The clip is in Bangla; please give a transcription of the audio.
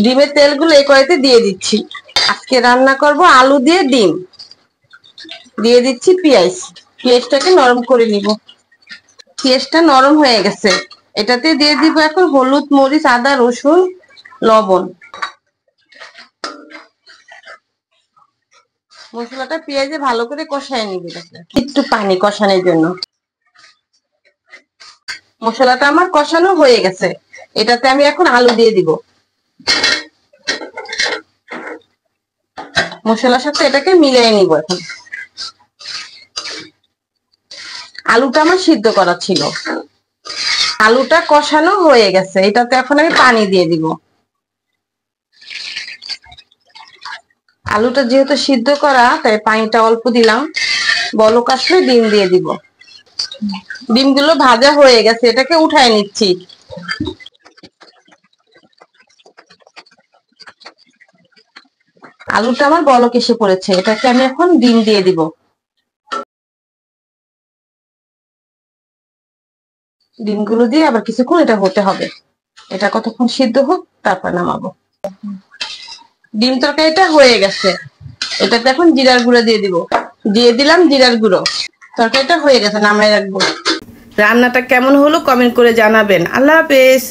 ডিমের তেলগুলো এই কড়াইতে দিয়ে দিচ্ছি। আজকে রান্না করব আলু দিয়ে ডিম। দিয়ে দিচ্ছি পেঁয়াজ। পেঁয়াজটাকে নরম করে নিব। পেঁয়াজটা নরম হয়ে গেছে, এটাতে দিয়ে দিব এখন হলুদ, মরিচ, আদা, রসুন, লবণ। মশলাটা পেঁয়াজে ভালো করে কষায় নিবে, একটু পানি কষানোর জন্য। মশলাটা আমার কষানো হয়ে গেছে, এটাতে আমি এখন আলু দিয়ে দিব। মশলার সাথে এটাকে মিলিয়ে নিব। এখন আলুটা আমার সিদ্ধ করা ছিল, আলুটা কষানো হয়ে গেছে, এটাতে এখন আমি পানি দিয়ে দিব। আলুটা যেহেতু সিদ্ধ করা তাই পানিটা অল্প দিলাম। বলক আসলে ডিম দিয়ে দিব। ডিমগুলো ভাজা হয়ে গেছে, এটাকে উঠায় নিচ্ছি। আলুটা আমার বলক এসে পড়েছে, এটাকে আমি এখন ডিম দিয়ে দিব। ডিমগুলো দিয়ে আবার কিছুক্ষণ এটা হতে হবে। এটা কতক্ষণ সিদ্ধ হোক, তারপর নামাবো। ডিম তরকারিটা হয়ে গেছে, এটাতে এখন জিরার গুঁড়ো দিয়ে দিব। দিয়ে দিলাম জিরার গুঁড়ো। তরকারিটা হয়ে গেছে, নামাই রাখবো। রান্নাটা কেমন হলো কমেন্ট করে জানাবেন। আল্লাহ হাফেজ।